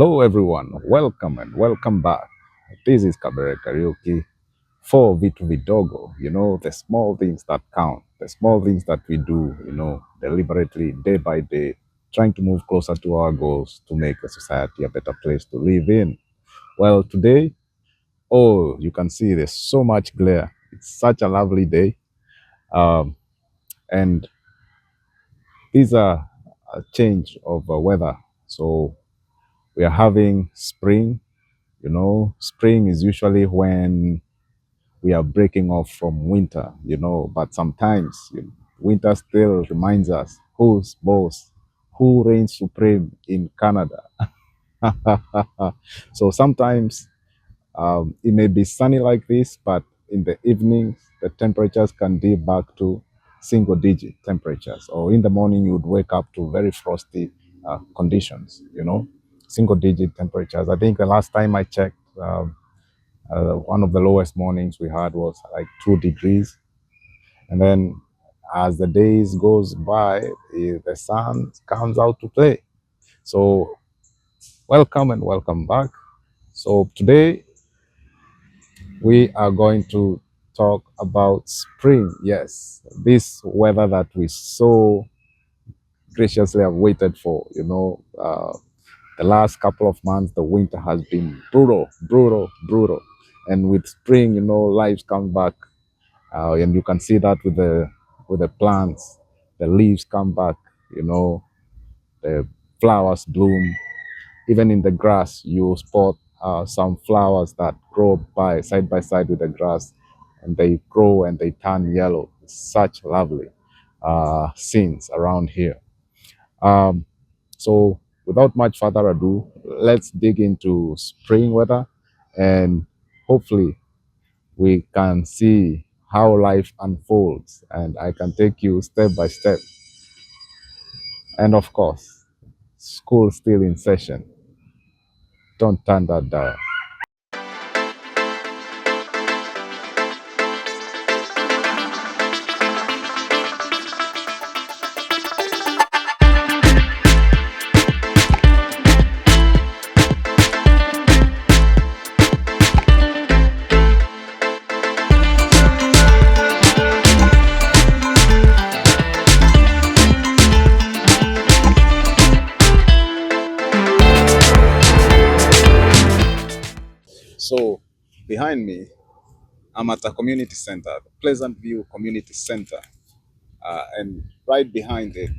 Hello everyone, welcome and welcome back. This is Kabere Karaoke for Vitu Vidogo. The small things that count, the small things that we do, deliberately, day by day, trying to move closer to our goals to make the society a better place to live in. Well, today, you can see there's so much glare. It's such a lovely day. Um, and these are a change of weather. So we are having spring. Spring is usually when we are breaking off from winter, but sometimes winter still reminds us who's boss, who reigns supreme in Canada. So sometimes it may be sunny like this, but in the evening, the temperatures can dip back to single digit temperatures. Or in the morning, you would wake up to very frosty conditions, single digit temperatures. I think the last time I checked, one of the lowest mornings we had was like 2 degrees. And then as the days goes by, the sun comes out to play. So welcome and welcome back. So today we are going to talk about spring. Yes, this weather that we so graciously have waited for. The last couple of months, the winter has been brutal, brutal, brutal. And with spring, life comes back. And you can see that with the plants, the leaves come back, the flowers bloom. Even in the grass, you spot some flowers that grow by side with the grass, and they grow and they turn yellow. Such lovely scenes around here. Um, so, without much further ado, let's dig into spring weather, and hopefully we can see how life unfolds, and I can take you step by step. And of course, school still in session. Don't turn that dial. So, behind me, I'm at a community center, the Pleasant View Community Center, and right behind it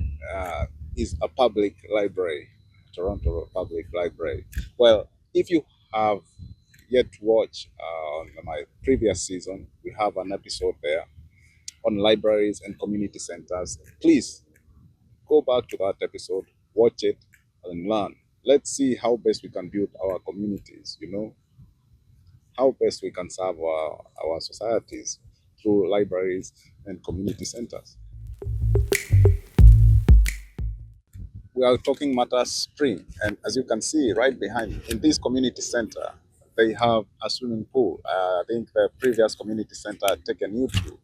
is a public library, Toronto Public Library. Well, if you have yet to watch on my previous season, we have an episode there on libraries and community centers. Please go back to that episode, watch it, and learn. Let's see how best we can build our communities, how best we can serve our societies through libraries and community centers. We are talking matters spring, and as you can see right behind me, in this community center, they have a swimming pool. I think the previous community center had taken you to,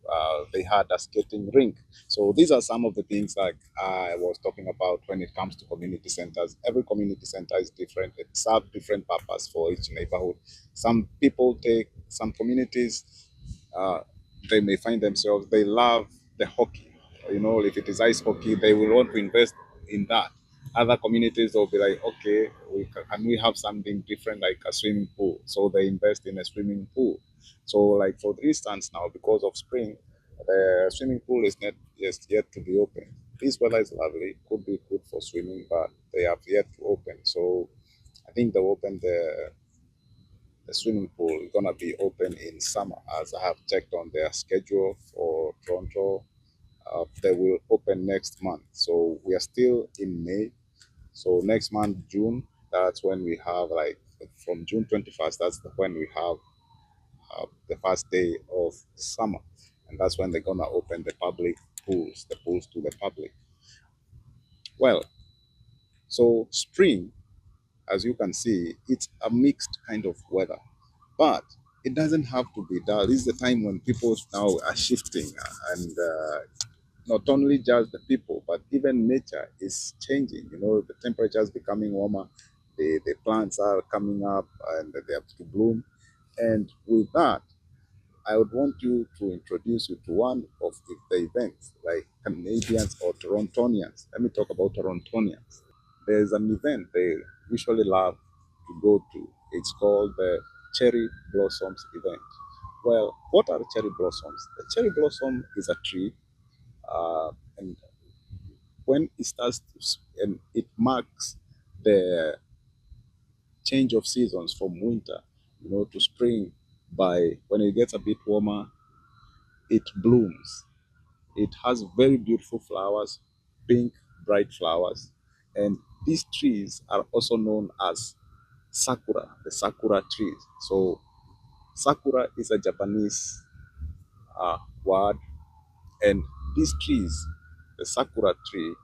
they had a skating rink. So these are some of the things like I was talking about when it comes to community centers. Every community center is different. It serves different purpose for each neighborhood. Some communities, uh, they may find themselves, they love the hockey. If it is ice hockey, they will want to invest in that. Other communities will be like, okay, can we have something different like a swimming pool? So they invest in a swimming pool. So, like for instance, now because of spring, the swimming pool is not yet to be open. This weather is lovely, could be good for swimming, but they have yet to open. So I think they'll open the swimming pool is gonna be open in summer, as I have checked on their schedule for Toronto. They will open next month. So we are still in May. So next month, June, that's when we have like from June 21st, when we have the first day of summer. And that's when they're gonna open the pools to the public. Well, so spring, as you can see, it's a mixed kind of weather, but it doesn't have to be dull. This is the time when people now are shifting, and not only just the people, but even nature is changing. The temperature is becoming warmer. the plants are coming up and they have to bloom. And with that, I would want you to introduce you to one of the events, like Canadians or Torontonians. Let me talk about Torontonians. There's an event they usually love to go to. It's called the Cherry Blossoms event. Well, what are cherry blossoms? The cherry blossom is a tree, and when it starts and it marks the change of seasons from winter, to spring. By when it gets a bit warmer, it blooms. It has very beautiful flowers, pink, bright flowers. And these trees are also known as Sakura, the Sakura trees. So Sakura is a Japanese word, and these trees, the Sakura tree,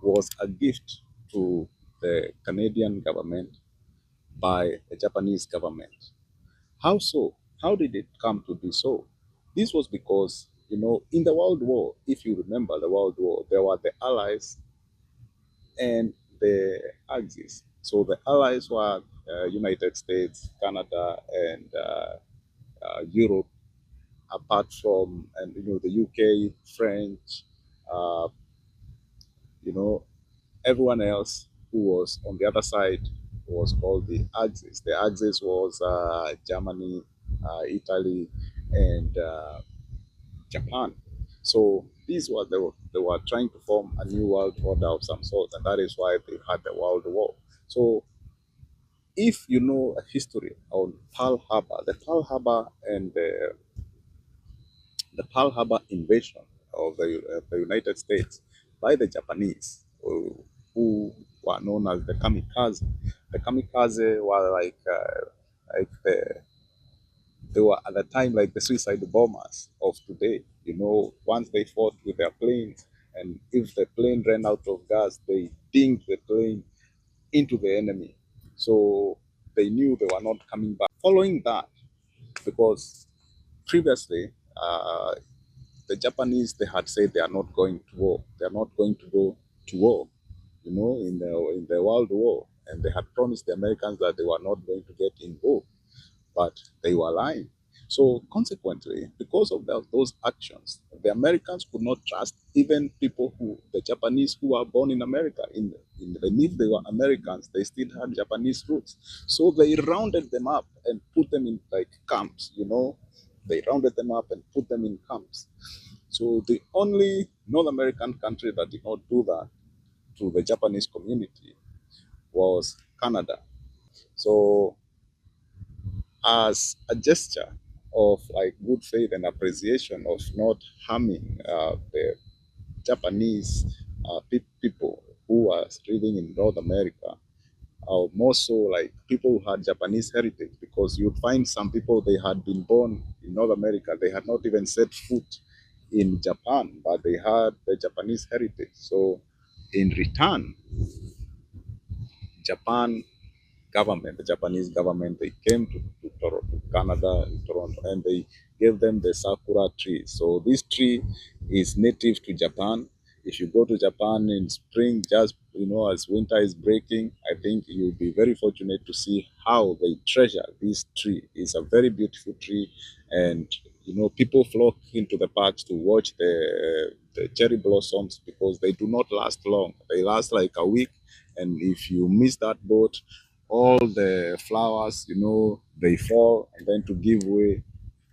was a gift to the Canadian government by the Japanese government. How so? How did it come to be so? This was because, in the World War, if you remember the World War, there were the Allies and the Axis. So the Allies were United States, Canada, and Europe, apart from, and the UK, French, uh, you know, everyone else who was on the other side was called the Axis. The Axis was Germany, Italy, and Japan. So these were they were trying to form a new world order of some sort, and that is why they had the World War. So if you know a history on Pearl Harbor, the Pearl Harbor invasion of the United States by the Japanese, who were known as the kamikaze. The kamikaze were like they were at the time like the suicide bombers of today. Once they fought with their planes, and if the plane ran out of gas, they dinged the plane into the enemy. So they knew they were not coming back. Following that, because previously the Japanese, they had said they are not going to war. They are not going to go to war, in the World War, and they had promised the Americans that they were not going to get involved, but they were lying. So consequently, because of those actions, the Americans could not trust even the Japanese who were born in America. Even if they were Americans, they still had Japanese roots. So they rounded them up and put them in like camps. They rounded them up and put them in camps. So the only North American country that did not do that to the Japanese community was Canada. So as a gesture of like good faith and appreciation of not harming the Japanese people who are living in North America, more so like people who had Japanese heritage, because you'd find some people, they had been born in North America, they had not even set foot in Japan, but they had the Japanese heritage. So in return, Japan government, the Japanese government, they came to Canada, in Toronto, and they gave them the Sakura tree. So this tree is native to Japan. If you go to Japan in spring, just as winter is breaking, I think you'll be very fortunate to see how they treasure this tree. It's a very beautiful tree, and people flock into the parks to watch the cherry blossoms because they do not last long. They last like a week, and if you miss that boat, all the flowers, they fall and then to give way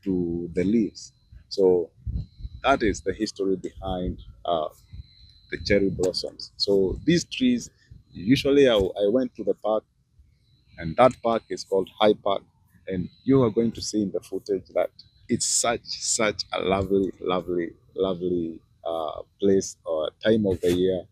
to the leaves. So that is the history behind the cherry blossoms. So these trees, usually I went to the park, and that park is called High Park, and you are going to see in the footage that it's such a lovely, lovely, lovely place or time of the year.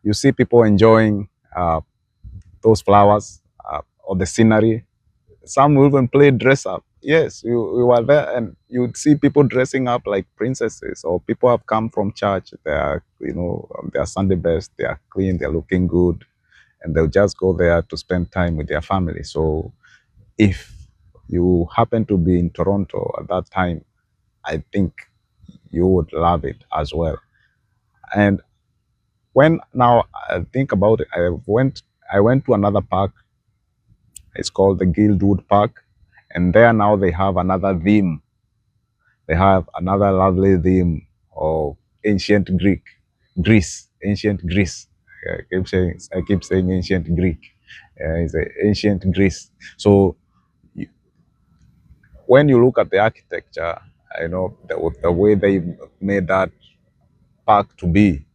You see people enjoying those flowers or the scenery. Some will even play dress up. Yes, we were there, and you'd see people dressing up like princesses, or people have come from church. They are, they are Sunday best. They are clean. They are looking good, and they'll just go there to spend time with their family. So, if you happen to be in Toronto at that time, I think you would love it as well. And when now I think about it, I went to another park. It's called the Guildwood Park, and there now they have another theme. They have another lovely theme of ancient Ancient Greece. I keep saying ancient Greek. It's ancient Greece. So you- when you look at the architecture, the way they made that park to be,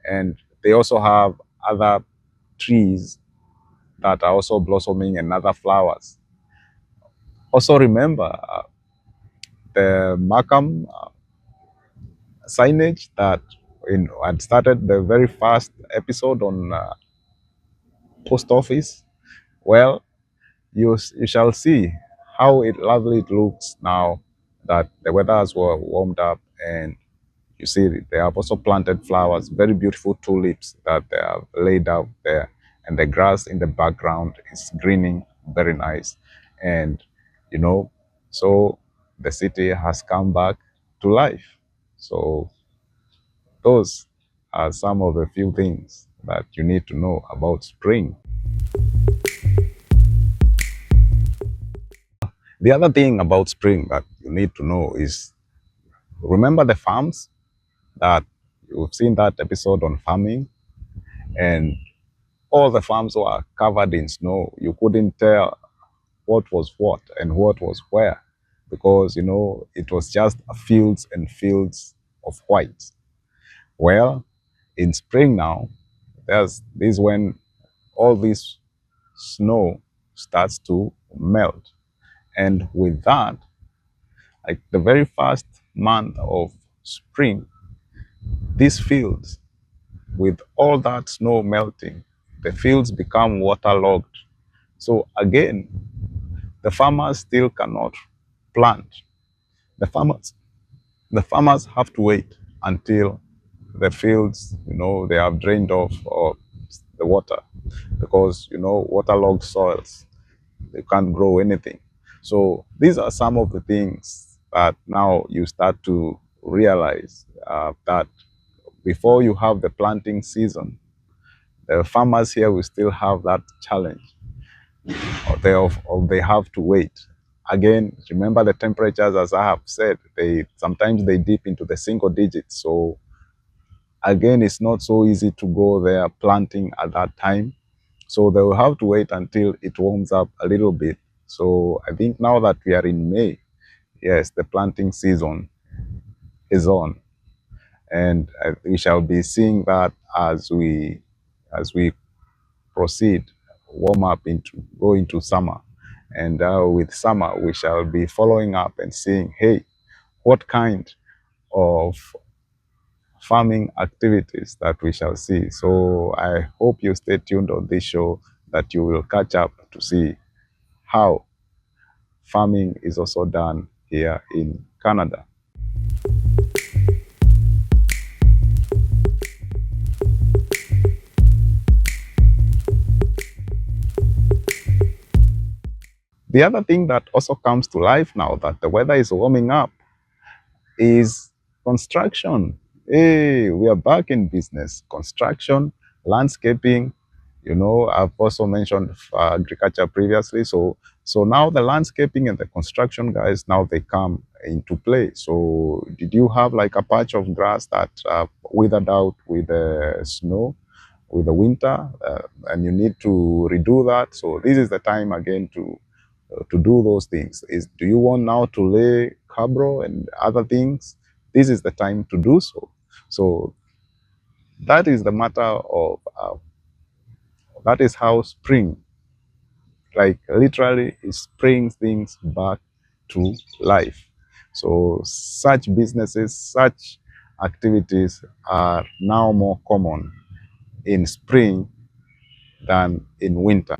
and they also have other trees that are also blossoming and other flowers. Also remember the Markham signage that had started the very first episode on post office. Well, you shall see how lovely it looks now that the weather has warmed up, and you see they have also planted flowers, very beautiful tulips that they have laid out there, and the grass in the background is greening, very nice. And you know, so the city has come back to life. So those are some of the few things that you need to know about spring. The other thing about spring that you need to know is, remember the farms that you've seen that episode on farming, and all the farms were covered in snow. You couldn't tell what was what and what was where, because it was just fields and fields of white. Well, in spring now, there's this when all this snow starts to melt. And with that, like the very first month of spring, these fields, with all that snow melting, the fields become waterlogged. So again, the farmers still cannot plant. The farmers, the farmers have to wait until the fields, they have drained off or the water, because waterlogged soils, they can't grow anything. So these are some of the things that now you start to realize that before you have the planting season, the farmers here will still have that challenge, or they have to wait. Again, remember the temperatures, as I have said, they sometimes they dip into the single digits. So again, it's not so easy to go there planting at that time. So they will have to wait until it warms up a little bit. So I think now that we are in May, yes, the planting season is on, and we shall be seeing that as we proceed, warm up into go into summer, and with summer we shall be following up and seeing, hey, what kind of farming activities that we shall see. So I hope you stay tuned on this show, that you will catch up to see how farming is also done here in Canada. The other thing that also comes to life now that the weather is warming up is construction. Hey, we are back in business. Construction, landscaping. I've also mentioned agriculture previously. So now the landscaping and the construction guys, now they come into play. So did you have like a patch of grass that withered out with the snow, with the winter, and you need to redo that? So this is the time again to do those things. Do you want now to lay cabro and other things? This is the time to do so. So that is the matter of that is how spring, like literally, it springs things back to life. So such businesses, such activities are now more common in spring than in winter.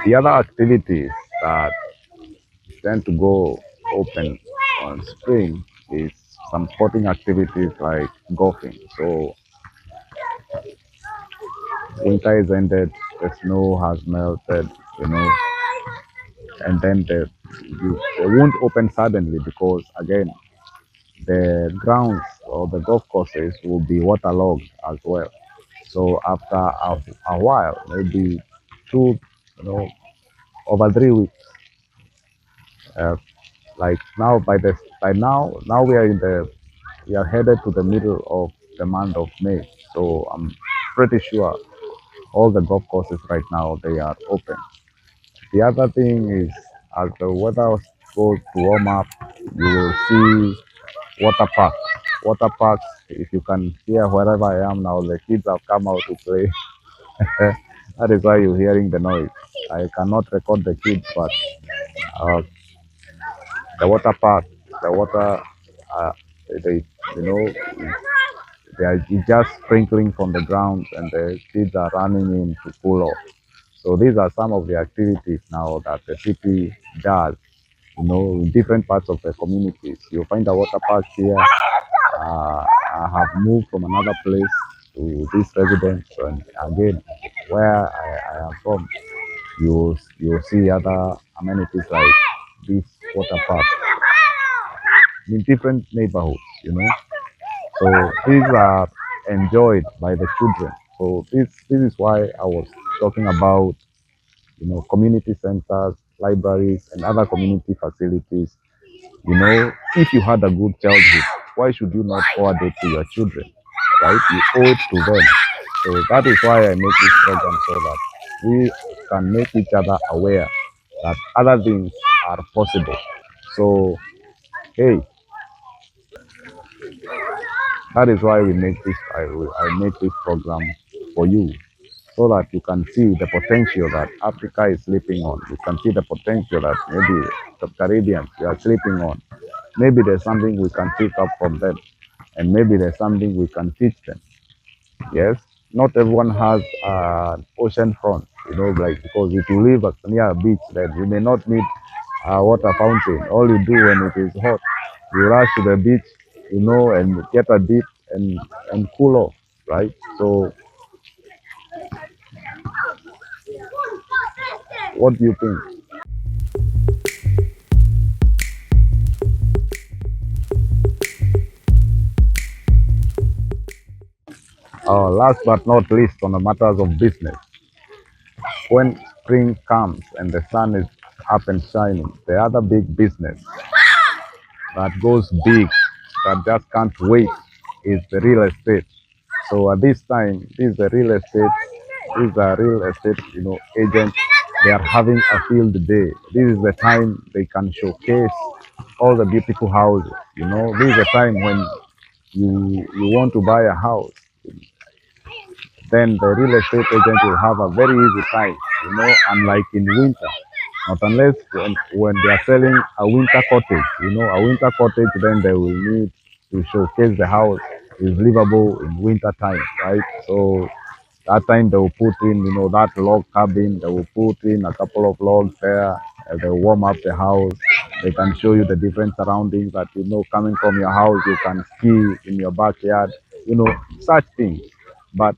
The other activities that tend to go open on spring is some sporting activities like golfing. So winter is ended, the snow has melted, you know, and then they won't open suddenly because again the grounds or the golf courses will be waterlogged as well. So after a while, maybe two, you know, over 3 weeks, uh, like now now we are headed to the middle of the month of May. So I'm pretty sure all the golf courses right now they are open. The other thing is as the weather goes to warm up, you will see water parks. Water parks, if you can hear wherever I am now, the kids have come out to play. That is why you're hearing the noise. I cannot record the kids, but uh, the water park, the water, uh, they, you know, they are just sprinkling from the ground and the kids are running in to cool off. So these are some of the activities now that the city does, you know, in different parts of the communities. You'll find a water park here. I have moved from another place to this residence, and again, where I am from, you'll see other amenities like this water park in different neighborhoods, you know. So these are enjoyed by the children. So this is why I was talking about, you know, community centers, libraries, and other community facilities. You know, if you had a good childhood, why should you not forward it to your children? Right? You owe it to them. So that is why I make this program so that we can make each other aware that other things are possible. So hey, that is why we make this. I make this program for you, so that you can see the potential that Africa is sleeping on. You can see the potential that maybe the Caribbeans we are sleeping on. Maybe there's something we can pick up from them, and maybe there's something we can teach them. Yes, not everyone has an ocean front, you know, like because if you live near a beach, then you may not need a water fountain. All you do when it is hot, you rush to the beach, you know, and get a dip and cool off, right? So, what do you think? Last but not least, on the matters of business, when spring comes and the sun is up and shining, the other big business that goes big, that just can't wait, is the real estate. So at this time, these are real estate, you know, agents. They are having a field day. This is the time they can showcase all the beautiful houses. You know, this is the time when you want to buy a house, then the real estate agent will have a very easy time, you know, unlike in winter. Not unless when they are selling a winter cottage, you know, a winter cottage, then they will need to showcase the house is livable in winter time, right? So that time they will put in, you know, that log cabin, they will put in a couple of logs there, and they will warm up the house. They can show you the different surroundings that, you know, coming from your house, you can ski in your backyard, you know, such things. But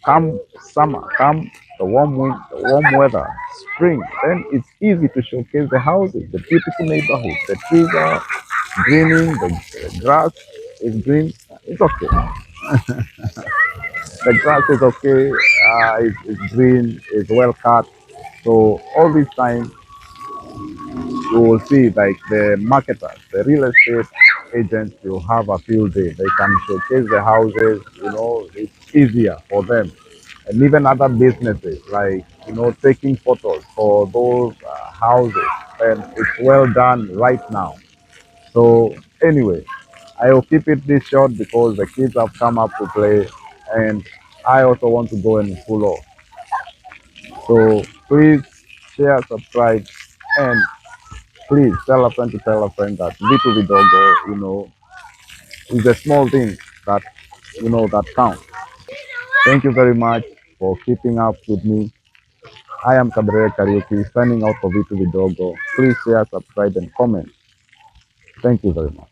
come summer, come the warm weather, spring, then it's easy to showcase the houses, the beautiful neighborhood. The trees are greening, the grass is green. It's okay. The grass is okay. It's green. It's well cut. So all this time you will see like the marketers, the real estate agents will have a field day. They can showcase the houses, you know, it's easier for them. And even other businesses like, you know, taking photos for those houses. And it's well done right now. So anyway, I will keep it this short because the kids have come up to play and I also want to go and pull off. So please share, subscribe, and please tell a friend to tell a friend that Vitu Vidogo, you know, is a small thing that, you know, that counts. Thank you very much for keeping up with me. I am Kabrere Karaoke, signing out for Vitu Vidogo. Please share, subscribe, and comment. Thank you very much.